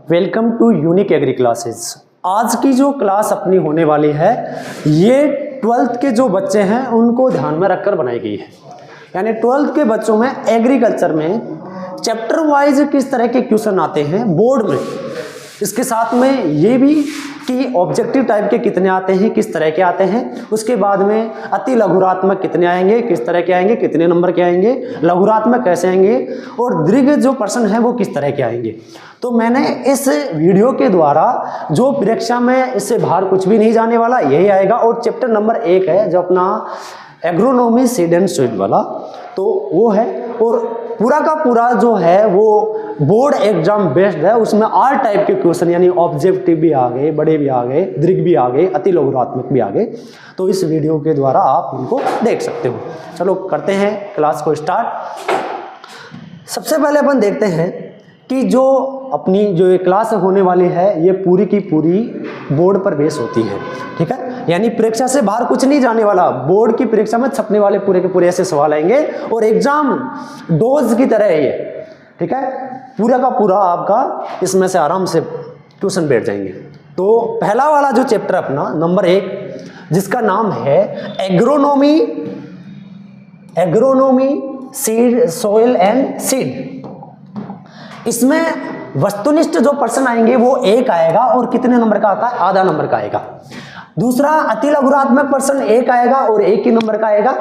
Welcome to unique agri classes. आज की जो क्लास अपनी होने वाली है ये 12th के जो बच्चे हैं उनको ध्यान में रखकर बनाई गई है। यानी 12th के बच्चों में एग्रीकल्चर में चैप्टर वाइज किस तरह के क्वेश्चन आते हैं बोर्ड में, इसके साथ में ये भी कि ऑब्जेक्टिव टाइप के कितने आते हैं, किस तरह के आते हैं। उसके बाद में अति लघुरात्मक कितने आएंगे, किस तरह के आएंगे, कितने नंबर के आएंगे, लघुरात्मक कैसे आएंगे और दीर्घ जो प्रश्न है वो किस तरह के आएंगे। तो मैंने इस वीडियो के द्वारा जो परीक्षा में इससे बाहर कुछ भी नहीं जाने वाला यही आएगा। और चैप्टर नंबर 1 है जो अपना एग्रोनॉमी सीड एंड सॉइल वाला, तो वो है। और पूरा का पूरा जो है वो बोर्ड एग्जाम बेस्ड है। उसमें ऑल टाइप के क्वेश्चन यानी ऑब्जेक्टिव भी आ गए, बड़े भी आ गए, दीर्घ भी आ गए, अति लघुरात्मक भी आ गए। तो इस वीडियो के द्वारा आप उनको देख सकते हो। चलो करते हैं क्लास को स्टार्ट। सबसे पहले अपन देखते हैं कि जो अपनी जो ये क्लास होने वाली है ये पूरी की पूरी बोर्ड पर बेस होती है, ठीक है। यानी परीक्षा से बाहर कुछ नहीं जाने वाला। बोर्ड की परीक्षा में छपने वाले पूरे के पूरे ऐसे सवाल आएंगे और एग्जाम डोज की तरह है ये, ठीक है। पूरा का पूरा आपका इसमें से आराम से क्वेश्चन बैठ जाएंगे। तो पहला वाला जो चैप्टर अपना नंबर 1 जिसका नाम है agronomy seed soil and seed, इसमें वस्तुनिष्ठ जो प्रश्न आएंगे वो 1 आएगा और कितने नंबर का आता है, आधा नंबर का आएगा। दूसरा अति लघुरात्मक प्रश्न 1 आएगा और 1 ही नंबर का आएगा।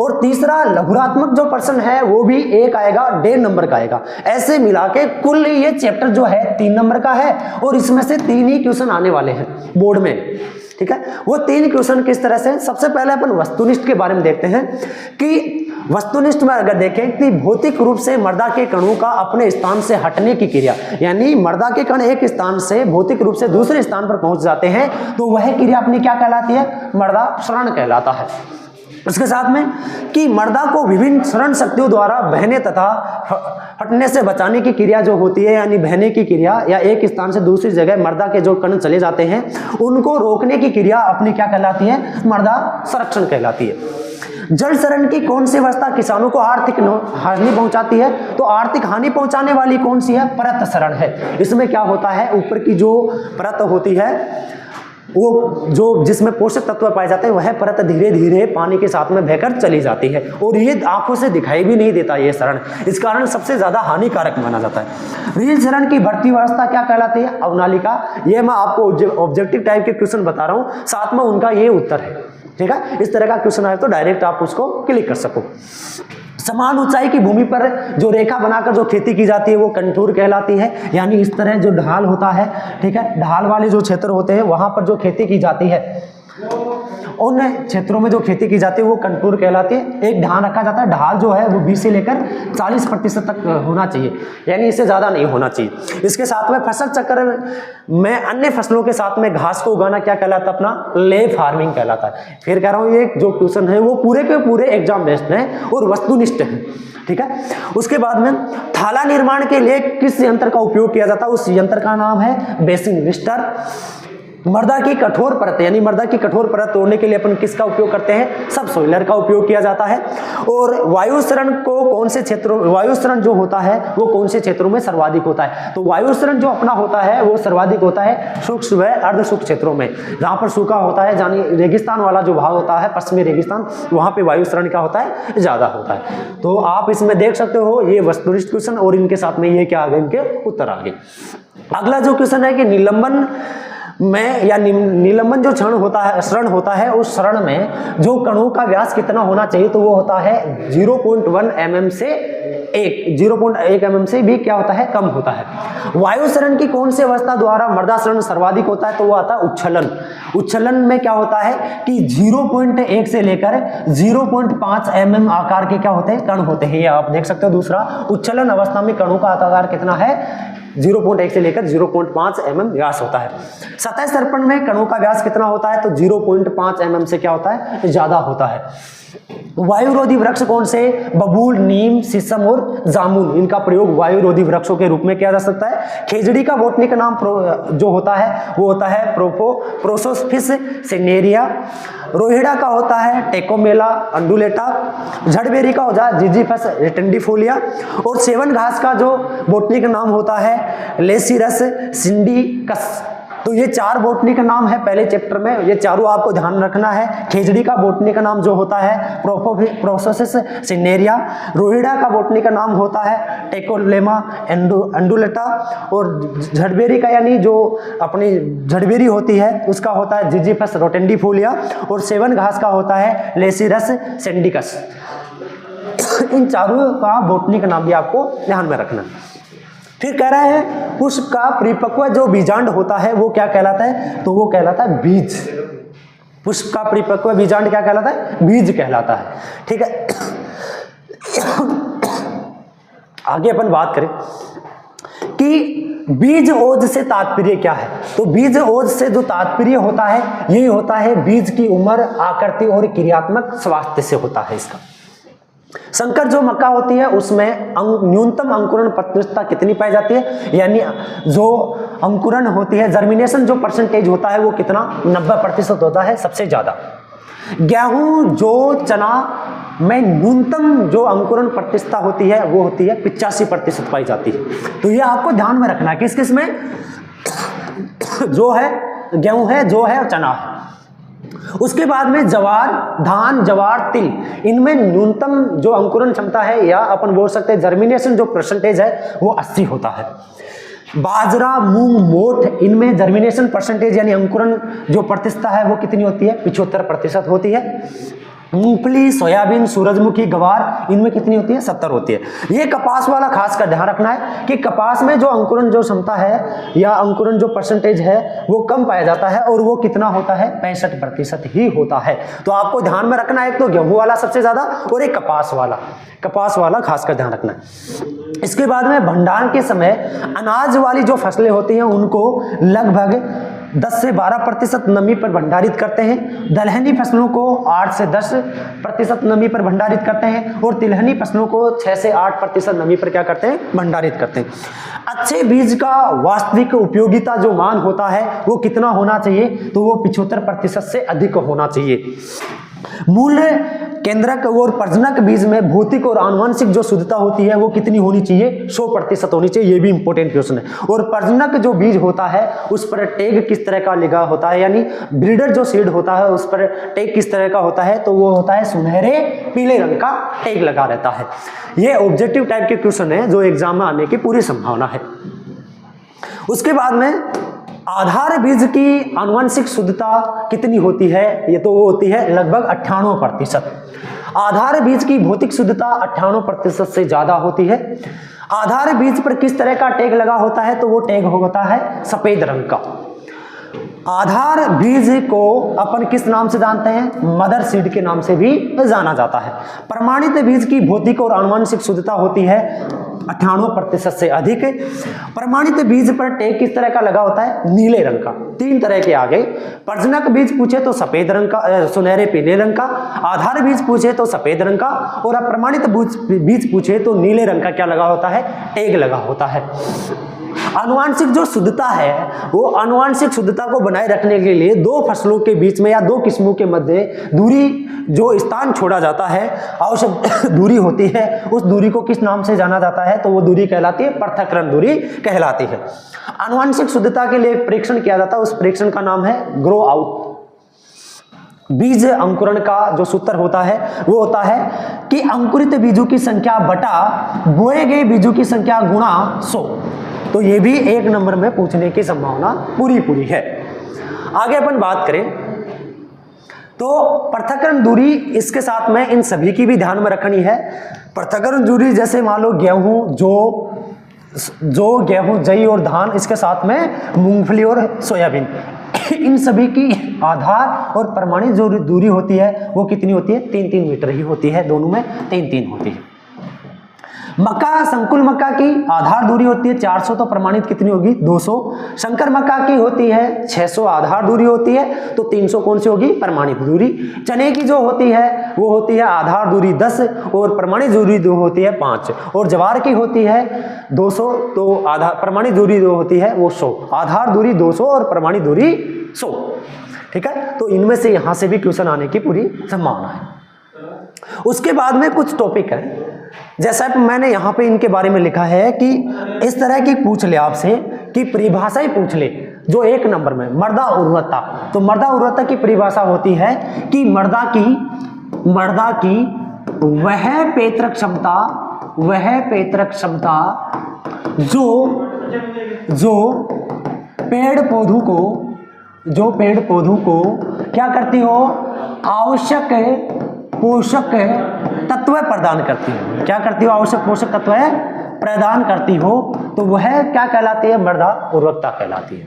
और तीसरा लघुरात्मक जो प्रश्न है वो भी 1 आएगा, 1.5 नंबर का आएगा। ऐसे मिला के कुल ये चैप्टर जो है 3 नंबर का है और इसमें से 3 ही क्वेश्चन आने वाले हैं बोर्ड में, ठीक है। वो 3 क्वेश्चन किस तरह से, सबसे पहले अपन वस्तुनिष्ठ के बारे में देखते हैं कि वस्तुनिष्ठ में अगर देखें कि भौतिक रूप से मृदा के कणों का अपने स्थान से हटने की क्रिया, यानी मृदा के कण एक स्थान से भौतिक रूप से दूसरे स्थान पर पहुंच जाते हैं तो वह क्रिया अपनी क्या कहलाती है, मृदा क्षरण कहलाता है। उसके साथ में कि मृदा को विभिन्न क्षरण शक्तियों द्वारा बहने तथा हटने से बचाने की क्रिया जो होती है, यानी बहने की क्रिया या एक स्थान से दूसरी जगह मृदा के जो कण चले जाते हैं उनको रोकने की क्रिया अपनी क्या कहलाती है, मृदा संरक्षण कहलाती है। जल शरण की कौन सी अवस्था किसानों को आर्थिक हानि पहुंचाती है, तो आर्थिक हानि पहुंचाने वाली कौन सी है, परत शरण है। इसमें क्या होता है, ऊपर की जो परत होती है वो जो जिसमें पोषक तत्व पाए जाते हैं वह परत धीरे धीरे पानी के साथ में बहकर चली जाती है और ये आंखों से दिखाई भी नहीं देता ये शरण, इस कारण सबसे ज्यादा हानिकारक माना जाता है। रील शरण की बढ़ती अवस्था क्या कहलाती है, अवनालिका। ये मैं आपको ऑब्जेक्टिव टाइप के क्वेश्चन बता रहा हूँ, साथ में उनका ये उत्तर है, ठीक है। इस तरह का क्वेश्चन आए तो डायरेक्ट आप उसको क्लिक कर सको। समान ऊंचाई की भूमि पर जो रेखा बनाकर जो खेती की जाती है वो कंटूर कहलाती है। यानी इस तरह जो ढाल होता है, ठीक है, ढाल वाले जो क्षेत्र होते हैं वहां पर जो खेती की जाती है, उन क्षेत्रों में जो खेती की जाती है वो कंटूर कहलाती है। एक ध्यान रखा जाता है, ढाल जो है वो 20 से लेकर 40% तक होना चाहिए, यानी इससे ज्यादा नहीं होना चाहिए। इसके साथ में फसल चक्र में अन्य फसलों के साथ में घास को उगाना क्या कहलाता है, अपना ले फार्मिंग कहलाता है। फिर कह रहा हूँ ये जो क्वेश्चन है वो पूरे के पूरे एग्जाम बेस्ड है और वस्तुनिष्ठ है, ठीक है। उसके बाद में थाला निर्माण के लिए किस यंत्र का उपयोग किया जाता है, उस यंत्र का नाम है बेसिंग लिस्टर। मृदा की कठोर परत, यानी मृदा की कठोर परत तोड़ने के लिए अपन किसका उपयोग करते हैं, सब सोइलर का उपयोग किया जाता है। और वायु शरण को कौन से क्षेत्रों, वायु शरण जो होता है वो कौन से क्षेत्रों में सर्वाधिक होता है, तो वायु शरण जो अपना होता है वो सर्वाधिक होता है शुष्क व अर्ध शुष्क क्षेत्रों में। जहां पर सूखा होता है, यानी रेगिस्तान वाला जो भाग होता है, पश्चिमी रेगिस्तान, वहां पर वायु शरण क्या होता है, ज्यादा होता है। तो आप इसमें देख सकते हो ये वस्तुनिष्ठ क्वेश्चन और इनके साथ में ये क्या आ गए, इनके उत्तर आ गए। अगला जो क्वेश्चन है कि निलंबन में या निलंबन जो क्षण होता है उस क्षण में जो कणों का व्यास कितना होना चाहिए, तो वो होता है 0.1 mm से 0.1 mm से भी क्या होता है, कम होता है। वायु शरण की कौन सी अवस्था द्वारा मृदा शरण सर्वाधिक होता है, तो वो आता है उच्छलन। उच्छलन में क्या होता है कि 0.1 से लेकर 0.5 mm आकार के क्या होते हैं, कण होते हैं। ये आप देख सकते हो। दूसरा, उच्छलन अवस्था में कणों का आकार कितना है, 0.1 से लेकर 0.5 mm व्यास होता है। सतह सर्पण में कणों का व्यास कितना होता है, तो 0.5 mm से क्या होता है, ज्यादा होता है। वायुरोधी वृक्ष कौन से? बबूल, नीम, शीशम और जामुन। इनका प्रयोग वायुरोधी वृक्षों के रूप में किया जा सकता है। खेजड़ी का बॉटनिक नाम जो होता है वो होता है प्रोसोस्पिस सिनेरिया। रोहिड़ा का होता है टेकोमेला अंडुलेटा। झड़बेरी का होता है जिजीफस रेटेंडिफोलिया। और सेवन घास का जो बॉटनिक नाम होता है लेसिरस सिंडिकस। तो ये 4 बॉटनी का नाम है पहले चैप्टर में, ये चारों आपको ध्यान रखना है। खेजड़ी का बॉटनी का नाम जो होता है प्रोसोसिस सिनेरिया। रोहिड़ा का बॉटनी का नाम होता है टेकोलेमा अंडुलेटा। और झड़बेरी का यानी जो अपनी झड़बेरी होती है उसका होता है जिजीफस रोटेंडिफोलिया। और सेवन घास का होता है लेसिरस सिंडिकस। इन चारों का बॉटनी का नाम भी आपको ध्यान में रखना। फिर कह रहा है पुष्प का परिपक्व जो बीजांड होता है वो क्या कहलाता है? तो वो कहलाता है बीज। पुष्प का परिपक्व बीजांड क्या कहलाता है? बीज कहलाता है। ठीक है, आगे अपन बात करें कि बीज ओज से तात्पर्य क्या है। तो बीज ओज से जो तात्पर्य होता है ये होता है बीज की उम्र, आकृति और क्रियात्मक स्वास्थ्य से होता है इसका। संकर जो मक्का होती है उसमें न्यूनतम अंकुरण प्रतिशतता कितनी पाई जाती है? यानी जो अंकुरण होती है, जर्मिनेशन जो परसेंटेज होता है वो कितना? 90% होता है सबसे ज्यादा। गेहूं, जौ, चना में न्यूनतम जो अंकुरण प्रतिशतता होती है वो होती है 85% पाई जाती है। तो ये आपको ध्यान में रखना है। किस किस में? जो है, गेहूं है, जौ है और चना है। उसके बाद में जवार, धान, जवार, तिल, इनमें न्यूनतम जो अंकुरण क्षमता है या अपन बोल सकते हैं जर्मिनेशन जो परसेंटेज है वो 80 होता है। बाजरा, मूंग, मोठ, इनमें जर्मिनेशन परसेंटेज यानी अंकुरण जो प्रतिशतता है वो कितनी होती है? 75% होती है। मूंगफली, सोयाबीन, सूरजमुखी, गवार, इनमें कितनी होती है? 70 होती है। ये कपास वाला खास कर ध्यान रखना है कि कपास में जो अंकुरण जो क्षमता है या अंकुरण जो परसेंटेज है वो कम पाया जाता है और वो कितना होता है? 65% ही होता है। तो आपको ध्यान में रखना है, एक तो गेहूं वाला सबसे ज्यादा और एक कपास वाला खास कर ध्यान रखना है। इसके बाद में भंडारण के समय अनाज वाली जो फसलें होती हैं उनको लगभग 10 से 12% नमी पर भंडारित करते हैं। दलहनी फसलों को 8 से 10% नमी पर भंडारित करते हैं और तिलहनी फसलों को 6 से 8% नमी पर क्या करते हैं? भंडारित करते हैं। अच्छे बीज का वास्तविक उपयोगिता जो मान होता है वो कितना होना चाहिए? तो वो 75% से अधिक होना चाहिए। मूल केंद्रक और प्रजनक बीज में भौतिक और आनुवंशिक जो शुद्धता होती है वो कितनी होनी चाहिए? 100% होनी चाहिए। ये भी इंपॉर्टेंट क्वेश्चन है। और प्रजनक जो बीज होता है उस पर टैग किस तरह का लगा होता है? यानी ब्रीडर जो सीड होता है उस पर टैग किस तरह का होता है? तो वो होता है सुनहरे पीले रंग का टैग लगा रहता है। ये ऑब्जेक्टिव टाइप के क्वेश्चन है जो एग्जाम में आने की पूरी संभावना है। उसके बाद में आधार बीज की आनुवंशिक शुद्धता कितनी होती है? ये तो वो होती है लगभग 98%। आधार बीज की भौतिक शुद्धता 98% से ज्यादा होती है। आधार बीज पर किस तरह का टैग लगा होता है? तो वो टैग होता है सफेद रंग का। आधार बीज को अपन किस नाम से जानते हैं? मदर सीड के नाम से भी जाना जाता है। प्रमाणित बीज की भौतिक और आनुवंशिक शुद्धता होती है 98% से अधिक। प्रमाणित बीज पर टैग किस तरह का लगा होता है? नीले रंग का। 3 तरह के आ गए। प्रजनक बीज पूछे तो सफेद रंग का, सुनहरे पीले रंग का। आधार बीज पूछे तो सफेद रंग का और अप्रमाणित बीज पूछे तो नीले रंग का क्या लगा होता है? टैग लगा होता है। आनुवांशिक जो शुद्धता है वो आनुवांशिक शुद्धता को बनाए रखने के लिए 2 फसलों के बीच में या 2 किस्मों के मध्य दूरी जो स्थान छोड़ा जाता है, आवश्यक दूरी होती है, उस दूरी को किस नाम से जाना जाता है? तो वो दूरी कहलाती है पृथक्करण दूरी कहलाती है। आनुवांशिक शुद्धता के लिए एक परीक्षण किया जाता है, उस परीक्षण का नाम है ग्रो आउट। बीज अंकुरण का जो सूत्र होता है वो होता है कि अंकुरित बीजों की संख्या बटा बोए गए बीजों की संख्या गुणा 100। तो ये भी 1 नंबर में पूछने की संभावना पूरी है। आगे अपन बात करें तो पृथक्करण दूरी, इसके साथ में इन सभी की भी ध्यान में रखनी है। पृथक्करण दूरी जैसे मान लो गेहूं, जो गेहूं, जई और धान, इसके साथ में मूंगफली और सोयाबीन, इन सभी की आधार और प्रमाणित जो दूरी होती है वो कितनी होती है? 3-3 मीटर ही होती है। दोनों में 3-3 होती है। मक्का, संकुल मक्का की आधार दूरी होती है 400, तो प्रमाणित कितनी होगी 200। शंकर मक्का की होती है 600 आधार दूरी होती है, तो 300 कौन सी होगी प्रमाणित दूरी। चने की जो होती है वो होती है आधार दूरी 10 और प्रमाणित दूरी जो होती है 5, और ज्वार की होती है 200, तो आधार प्रमाणित दूरी जो होती है वो 100, आधार दूरी 200 और प्रमाणित दूरी 100। ठीक है, तो इनमें से यहां से भी क्वेश्चन आने की पूरी संभावना है। उसके बाद में कुछ टॉपिक है, जैसा मैंने यहाँ पे इनके बारे में लिखा है कि इस तरह की पूछ ले आपसे कि परिभाषा ही पूछ ले जो 1 नंबर में मर्दा उर्वरता। तो मर्दा उर्वरता की परिभाषा होती है कि मर्दा की वह पेतरक क्षमता जो पेड़ पौधों को क्या करती हो, आवश्यक पोषक तत्व प्रदान करती हो। क्या करती हो, आवश्यक पोषक तत्व प्रदान करती हो, तो वह क्या कहलाती है, मृदा उर्वरता कहलाती है।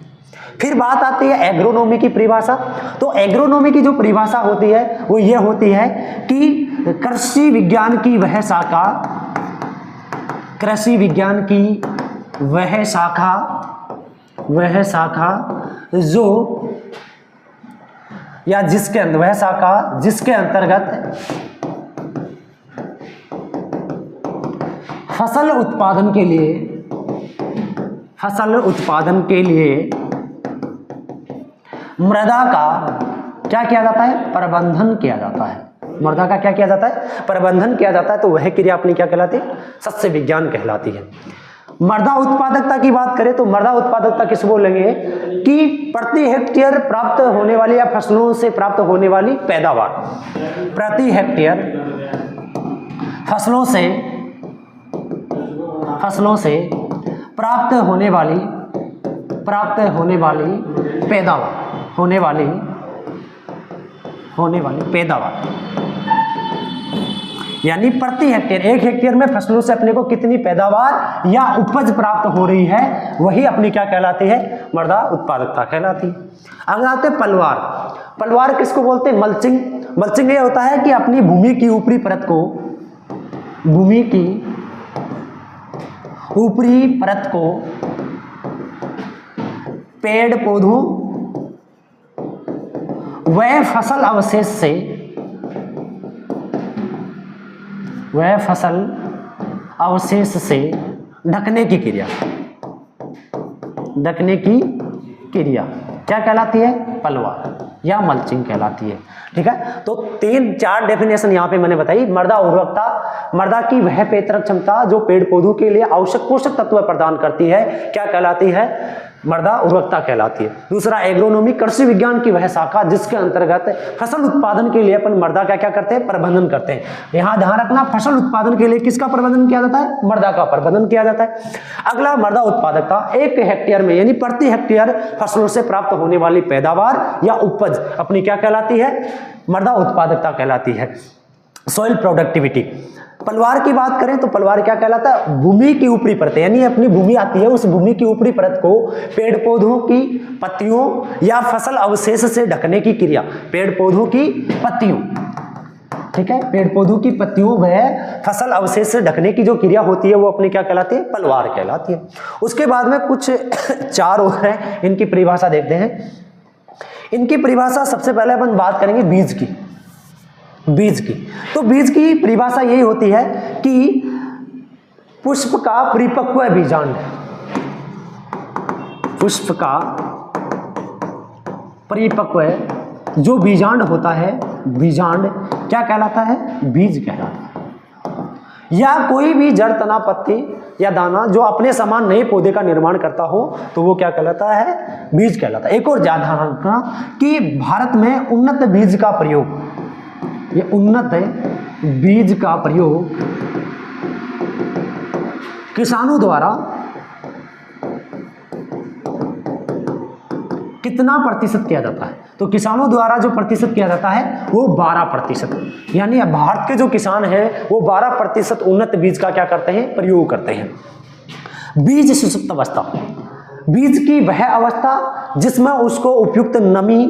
फिर बात आती है एग्रोनॉमी की परिभाषा। तो एग्रोनॉमी की जो परिभाषा होती है वो ये होती है कि कृषि विज्ञान की वह शाखा जो या जिसके अंतर्गत फसल उत्पादन के लिए मृदा का क्या किया जाता है, प्रबंधन किया जाता है। मृदा का क्या किया जाता है, प्रबंधन किया जाता है। तो वह क्रिया अपनी क्या कहलाती है, सस्य विज्ञान कहलाती है। मृदा उत्पादकता की बात करें तो मृदा उत्पादकता किस बोलेंगे कि प्रति हेक्टेयर प्राप्त होने वाली या फसलों से प्राप्त होने वाली पैदावार, प्रति हेक्टेयर फसलों से प्राप्त होने वाली पैदावार यानी प्रति हेक्टेयर, 1 हेक्टेयर में फसलों से अपने को कितनी पैदावार या उपज प्राप्त हो रही है, वही अपनी क्या कहलाती है, मृदा उत्पादकता कहलाती है। अगर आते हैं पलवार किसको बोलते हैं, मल्चिंग ये होता है कि अपनी भूमि की ऊपरी परत को पेड़ पौधों व फसल अवशेष से ढकने की क्रिया क्या कहलाती है, पलवार या मल्चिंग कहलाती है। ठीक है, तो 3-4 डेफिनेशन यहाँ पे मैंने बताई। मृदा उर्वरकता, मृदा की वह पेतरक क्षमता जो पेड़ पौधों के लिए आवश्यक पोषक तत्व प्रदान करती है, क्या कहलाती है, मृदा उर्वरकता कहलाती है। दूसरा एग्रोनॉमी, कृषि विज्ञान की वह शाखा जिसके अंतर्गत फसल उत्पादन के लिए अपन मृदा का क्या करते हैं, प्रबंधन करते हैं। यहाँ ध्यान रखना, फसल उत्पादन के लिए किसका प्रबंधन किया जाता है, मृदा का प्रबंधन किया जाता है। अगला मृदा उत्पादकता, 1 हेक्टेयर में यानी प्रति हेक्टेयर फसलों से प्राप्त होने वाली पैदावार या उपज अपनी क्या कहलाती है, मृदा उत्पादकता कहलाती है। सॉइल प्रोडक्टिविटी, पलवार की बात करें तो पलवार क्या कहलाता है, भूमि की ऊपरी परत यानी अपनी भूमि आती है, उस भूमि की ऊपरी परत को पेड़ पौधों की पत्तियों या फसल अवशेष से ढकने की क्रिया, पेड़ पौधों की पत्तियों, ठीक है, पेड़ पौधों की पत्तियों व फसल अवशेष से ढकने की जो क्रिया होती है वो अपनी क्या कहलाती है, पलवार कहलाती है। उसके बाद में कुछ 4 और हैं, इनकी परिभाषा देखते हैं। इनकी परिभाषा सबसे पहले अपन बात करेंगे बीज की। तो बीज की परिभाषा यही होती है कि पुष्प का परिपक्व बीजांड, पुष्प का परिपक्व जो बीजांड होता है, बीजांड क्या कहलाता है, बीज कहलाता है। या कोई भी जड़, तना, पत्ती या दाना जो अपने समान नए पौधे का निर्माण करता हो तो वो क्या कहलाता है, बीज कहलाता है। एक और ज्यादा रखना कि भारत में उन्नत बीज का प्रयोग, ये उन्नत बीज का प्रयोग किसानों द्वारा कितना प्रतिशत किया जाता है, तो किसानों द्वारा जो प्रतिशत किया जाता है वो 12%, यानी भारत के जो किसान हैं वो 12% उन्नत बीज का क्या करते हैं, प्रयोग करते हैं। बीज सुसुप्त अवस्था, बीज की वह अवस्था जिसमें उसको उपयुक्त नमी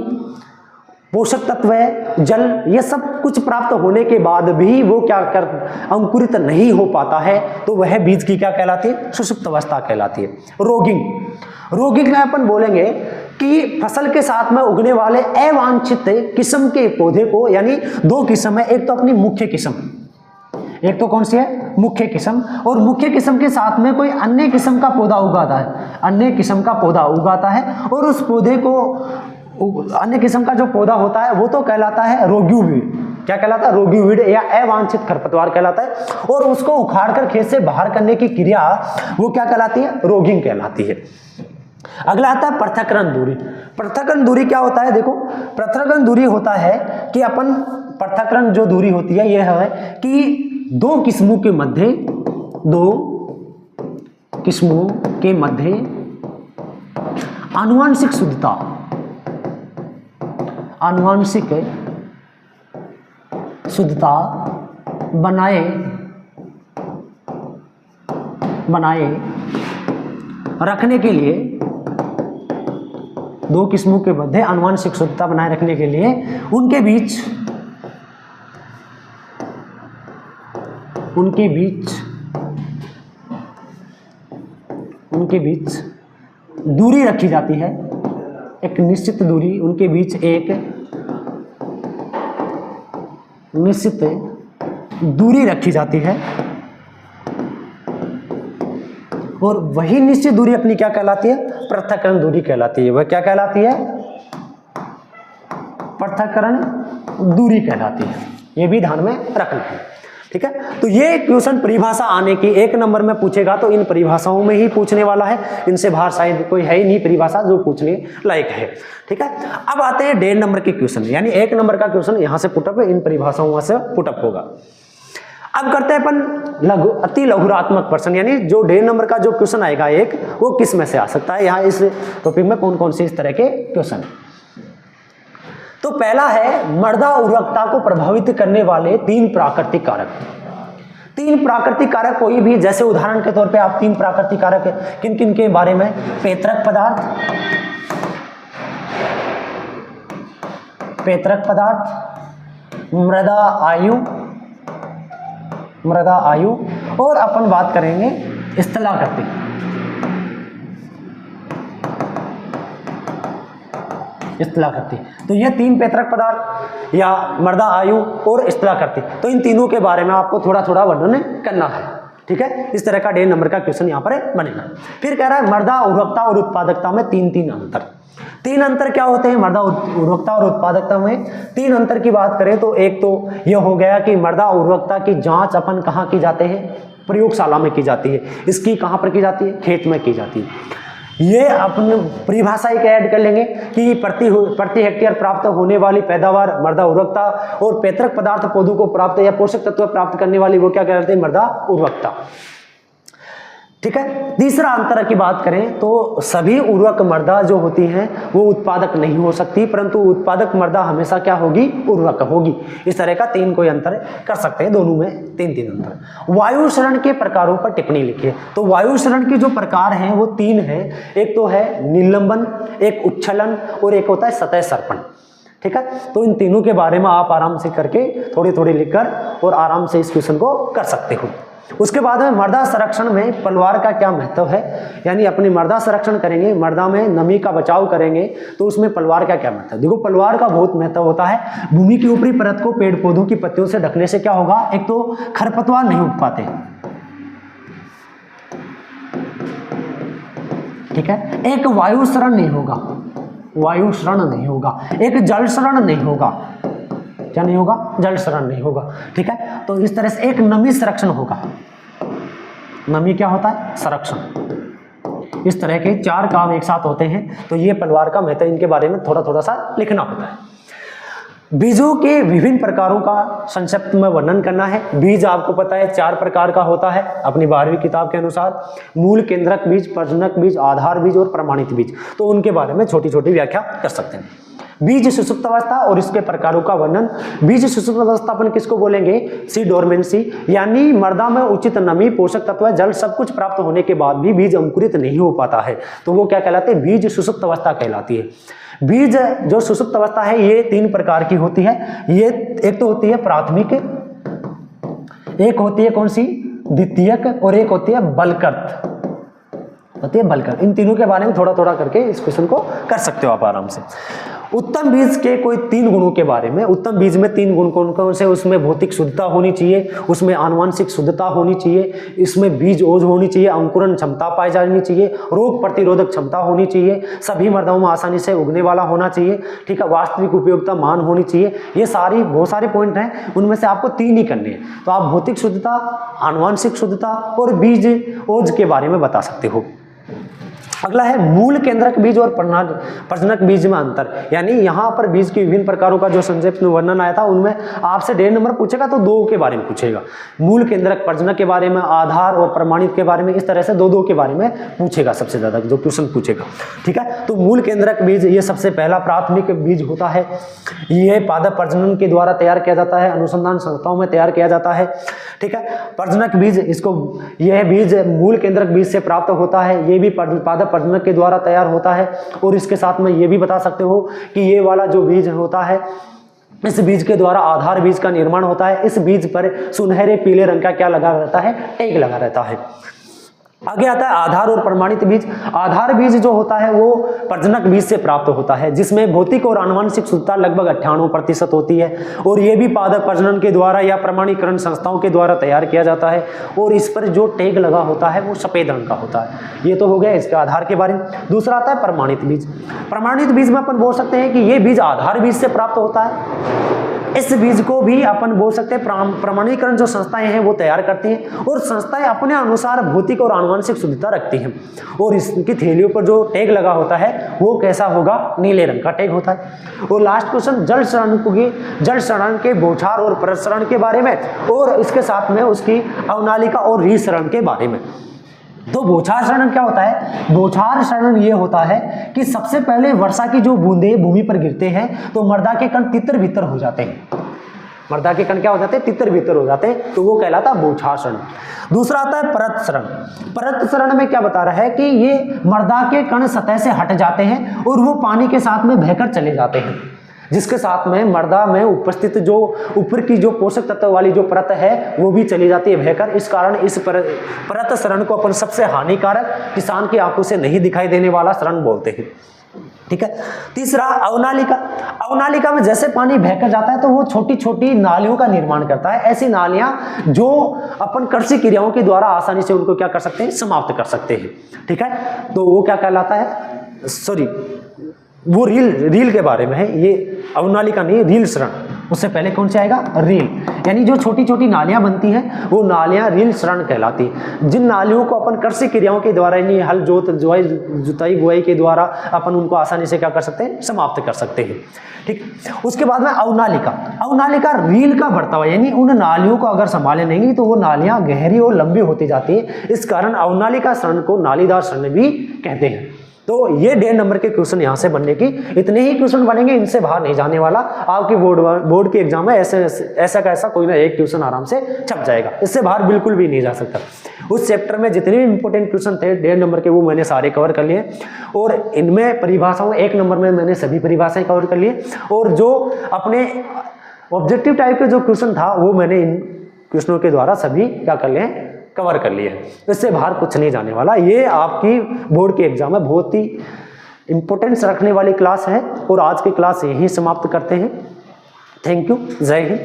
पोषक तत्व, जल, ये सब कुछ प्राप्त होने के बाद भी वो क्या कर अंकुरित नहीं हो पाता है, तो वह बीज की क्या कहलाती है? सुषुप्त अवस्था कहलाती है। रोगिंग में अपन बोलेंगे कि फसल के साथ में उगने वाले अवांछित किस्म के पौधे को, यानी दो किस्म है, एक तो अपनी मुख्य किस्म, एक तो कौन सी है? मुख्य किस्म, और मुख्य किस्म के साथ में कोई अन्य किस्म का पौधा उगाता है, अन्य किस्म का पौधा उगाता है, और उस पौधे को, अन्य किस्म का जो पौधा होता है वो तो कहलाता है रोग्युवीड। क्या कहलाता है? रोग्युवीड या अवांछित खरपतवार कहलाता है, और उसको उखाड़कर खेत से बाहर करने की क्रिया वो क्या कहलाती है? रोगिंग कहलाती है। अगला आता है पृथक्करण दूरी। पृथक्करण दूरी क्या होता है? देखो, पृथक्करण दूरी होता है कि अपन, पृथक्करण जो दूरी होती है यह है कि दो किस्मों के मध्य आनुवांशिक शुद्धता बनाए रखने के लिए, दो किस्मों के मध्य आनुवांशिक शुद्धता बनाए रखने के लिए उनके बीच दूरी रखी जाती है, एक निश्चित दूरी, उनके बीच एक निश्चित दूरी रखी जाती है, और वही निश्चित दूरी अपनी क्या कहलाती है? पृथक्करण दूरी कहलाती है। वह क्या कहलाती है? पृथक्करण दूरी कहलाती है। ये भी ध्यान में रखना है, ठीक है। तो ये क्वेश्चन परिभाषा आने की, एक नंबर में पूछेगा तो इन परिभाषाओं में ही पूछने वाला है, इनसे बाहर शायद कोई है ही नहीं परिभाषा जो पूछने लायक है, ठीक है। अब आते हैं 1.5 नंबर के क्वेश्चन, यानी 1 नंबर का क्वेश्चन यहां से पुटअप है, इन परिभाषाओं से पुटअप होगा। अब करते हैं अपन अति लघुरात्मक प्रश्न, यानी जो 1.5 नंबर का जो क्वेश्चन आएगा एक, वो किस में से आ सकता है, यहाँ इस टॉपिक में कौन कौन से इस तरह के क्वेश्चन है। तो पहला है मृदा उर्वरकता को प्रभावित करने वाले 3 प्राकृतिक कारक। 3 प्राकृतिक कारक कोई भी, जैसे उदाहरण के तौर पे आप 3 प्राकृतिक कारक किन किन के बारे में? पैतृक पदार्थ, मृदा आयु, और अपन बात करेंगे स्थलाकृति। तो ये 3 पैतृक पदार्थ या मृदा आयु और स्थलाकृति, तो इन तीनों के बारे में आपको थोड़ा थोड़ा वर्णन करना है, ठीक है। इस तरह का 1.5 नंबर का क्वेश्चन यहाँ पर बनेगा। फिर कह रहा है मृदा उर्वरकता और उत्पादकता में 3 अंतर। 3 अंतर क्या होते हैं मृदा उर्वरकता और उत्पादकता में? 3 अंतर की बात करें तो एक तो यह हो गया कि मृदा उर्वरकता की जांच अपन कहाँ की जाते हैं? प्रयोगशाला में की जाती है। इसकी कहाँ पर की जाती है? खेत में की जाती है। ये अपन परिभाषा एक ऐड कर लेंगे कि प्रति हेक्टेयर प्राप्त होने वाली पैदावार मृदा उर्वरकता, और पैतृक पदार्थ पौधों को प्राप्त या पोषक तत्व प्राप्त करने वाली वो क्या कहते हैं? मृदा उर्वरकता, ठीक है। तीसरा अंतर की बात करें तो सभी उर्वरक मृदा जो होती हैं वो उत्पादक नहीं हो सकती, परंतु उत्पादक मृदा हमेशा क्या होगी? उर्वरक होगी। इस तरह का 3 कोई अंतर कर सकते हैं, दोनों में 3 अंतर। वायु क्षरण के प्रकारों पर टिप्पणी लिखिए। तो वायु क्षरण के जो प्रकार हैं वो 3 हैं, एक तो है निलंबन, एक उच्छलन, और एक होता है सतह सर्पण, ठीक है। तो इन तीनों के बारे में आप आराम से करके थोड़ी लिखकर और आराम से इस क्वेश्चन को कर सकते हो। उसके बाद में मृदा संरक्षण में पलवार का क्या महत्व है, यानी अपनी मृदा संरक्षण करेंगे, मृदा में नमी का बचाव करेंगे, तो उसमें पलवार का क्या महत्व है? देखो, पलवार का बहुत महत्व होता है। भूमि की ऊपरी परत को पेड़ पौधों की पत्तियों से ढकने से क्या होगा? एक तो खरपतवार नहीं उग पाते, ठीक है। एक वायु क्षरण नहीं होगा, एक जल क्षरण नहीं होगा, क्या नहीं होगा? जल क्षरण नहीं होगा, ठीक है। तो इस तरह से एक नमी संरक्षण होगा। नमी क्या होता है? संरक्षण। इस तरह के 4 काम एक साथ होते हैं, तो ये पलवार का महत्व, इनके बारे में थोड़ा सा लिखना होता है। बीजों के विभिन्न प्रकारों का संक्षिप्त में वर्णन करना है। बीज आपको पता है 4 प्रकार का होता है अपनी 12वीं किताब के अनुसार: मूल, केंद्रक बीज, प्रजनक बीज, आधार बीज और प्रमाणित बीज। तो उनके बारे में छोटी व्याख्या कर सकते हैं। बीज सुषुप्त अवस्था और इसके प्रकारों का वर्णन। बीज सुषुप्त अवस्था अपन किसको बोलेंगे? सी डोरमेंसी, यानी मृदा में उचित नमी, पोषक तत्व, जल सब कुछ प्राप्त होने के बाद भी बीज अंकुरित नहीं हो पाता है, तो वो क्या कहलाते हैं? बीज सुषुप्त अवस्था कहलाती है। बीज जो सुषुप्त अवस्था है ये 3 प्रकार की होती है। ये एक तो होती है प्राथमिक, एक होती है कौन सी? द्वितीयक, और एक होती है बलकर्त, होती है बलकर्त। इन तीनों के बारे में थोड़ा थोड़ा करके इस क्वेश्चन को कर सकते हो आप आराम से। उत्तम बीज के कोई 3 गुणों के बारे में। उत्तम बीज में 3 गुण कौन कौन से? उसमें भौतिक शुद्धता होनी चाहिए, उसमें आनुवंशिक शुद्धता होनी चाहिए, इसमें बीज ओज होनी चाहिए, अंकुरण क्षमता पाई जानी चाहिए, रोग प्रतिरोधक क्षमता होनी चाहिए, सभी मृदाओं में आसानी से उगने वाला होना चाहिए, ठीक है, वास्तविक उपयोगिता मान होनी चाहिए। ये बहुत सारे पॉइंट हैं, उनमें से आपको 3 ही करने हैं। तो आप भौतिक शुद्धता, आनुवंशिक शुद्धता और बीज ओज के बारे में बता सकते हो। अगला है मूल केंद्रक बीज और प्रजनक बीज में अंतर, यानी यहाँ पर बीज के विभिन्न प्रकारों का जो संक्षिप्त वर्णन आया था उनमें आपसे 1.5 नंबर पूछेगा तो 2 के बारे में पूछेगा। मूल केंद्रक प्रजनक के बारे में, आधार और प्रमाणित के बारे में, इस तरह से 2 के बारे में पूछेगा सबसे ज्यादा जो क्वेश्चन पूछेगा, ठीक है। तो मूल केंद्रक बीज ये सबसे पहला प्राथमिक बीज होता है। ये पादप प्रजनन के द्वारा तैयार किया जाता है, अनुसंधान संस्थाओं में तैयार किया जाता है, ठीक है। प्रजनक बीज, इसको यह बीज मूल केंद्रक बीज से प्राप्त होता है, ये भी पादप प्रजनक के द्वारा तैयार होता है। और इसके साथ में ये भी बता सकते हो कि ये वाला जो बीज होता है, इस बीज के द्वारा आधार बीज का निर्माण होता है। इस बीज पर सुनहरे पीले रंग का क्या लगा रहता है? टैग लगा रहता है। आगे आता है आधार और प्रमाणित बीज। आधार बीज जो होता है वो प्रजनक बीज से प्राप्त होता है, जिसमें भौतिक और आनुवंशिक शुद्धता लगभग 98% होती है, और ये भी पादप प्रजनन के द्वारा या प्रमाणीकरण संस्थाओं के द्वारा तैयार किया जाता है। और इस पर जो टैग लगा होता है वो सफेद रंग का होता है। ये तो हो गया इसके आधार के बारे में। दूसरा आता है प्रमाणित बीज। प्रमाणित बीज में अपन बोल सकते हैं कि ये बीज आधार बीज से प्राप्त होता है। इस बीज को भी अपन बोल सकते हैं प्रमाणीकरण जो संस्थाएं हैं वो तैयार करती हैं, और संस्थाएं अपने अनुसार भौतिक और आनुवंशिक शुद्धता रखती हैं। और इसकी थैलियों पर जो टैग लगा होता है वो कैसा होगा? नीले रंग का टैग होता है। और लास्ट क्वेश्चन जल सरण के बौछार और प्रसरण के बारे में, और इसके साथ में उसकी अवनालिका और रीसरण के बारे में। तो बौछार शरण क्या होता है? बौछार शरण ये होता है कि सबसे पहले वर्षा की जो बूंदे भूमि पर गिरते हैं तो मृदा के कण तितर बितर हो जाते हैं। मृदा के कण क्या हो जाते हैं? तितर बितर हो जाते हैं, तो वो कहलाता बौछार शरण। दूसरा आता है परत शरण। परत शरण में क्या बता रहा है कि ये मृदा के कण सतह से हट जाते हैं और वो पानी के साथ में बहकर चले जाते हैं, जिसके साथ में मृदा में उपस्थित जो ऊपर की जो पोषक तत्व वाली जो परत है वो भी चली जाती है बहकर। इस कारण इस परत शरण को अपन सबसे हानिकारक, किसान की आंखों से नहीं दिखाई देने वाला शरण बोलते हैं, ठीक है। तीसरा अवनालिका। अवनालिका में जैसे पानी बहकर जाता है तो वो छोटी छोटी नालियों का निर्माण करता है। ऐसी नालियां जो अपन कृषि क्रियाओं के द्वारा आसानी से उनको क्या कर सकते हैं? समाप्त कर सकते हैं, ठीक है। तो वो क्या कहलाता है? सॉरी, वो रील के बारे में है, ये अवनालिका नहीं, रील शरण। उससे पहले कौन से आएगा? रील, यानी जो छोटी छोटी नालियां बनती हैं वो नालियां रील शरण कहलाती हैं। जिन नालियों को अपन कृषि क्रियाओं के द्वारा, यानी हल जुताई बुआई के द्वारा अपन उनको आसानी से क्या कर सकते हैं? समाप्त कर सकते हैं, ठीक। उसके बाद में अवनालिका। अवनालिका रील का बढ़ता हुआ, यानी उन नालियों को अगर संभाले नहीं तो वो नालियां गहरी और लंबी होती जाती है। इस कारण अवनालिका शरण को नालीदार शरण भी कहते हैं। तो ये 1.5 नंबर के क्वेश्चन यहाँ से बनने की, इतने ही क्वेश्चन बनेंगे, इनसे बाहर नहीं जाने वाला। आपकी बोर्ड के एग्जाम में ऐसा का ऐसा कोई ना एक क्वेश्चन आराम से छप जाएगा, इससे बाहर बिल्कुल भी नहीं जा सकता। उस चैप्टर में जितने भी इंपॉर्टेंट क्वेश्चन थे 1.5 नंबर के वो मैंने सारे कवर कर लिए, और इनमें परिभाषाओं 1 नंबर में मैंने सभी परिभाषाएं कवर कर लिए, और जो अपने ऑब्जेक्टिव टाइप के जो क्वेश्चन था वो मैंने इन क्वेश्चनों के द्वारा सभी क्या कर लिए? कवर कर लिए। इससे बाहर कुछ नहीं जाने वाला। ये आपकी बोर्ड के एग्जाम में बहुत ही इंपॉर्टेंस रखने वाली क्लास है, और आज की क्लास यहीं समाप्त करते हैं। थैंक यू, जय हिंद।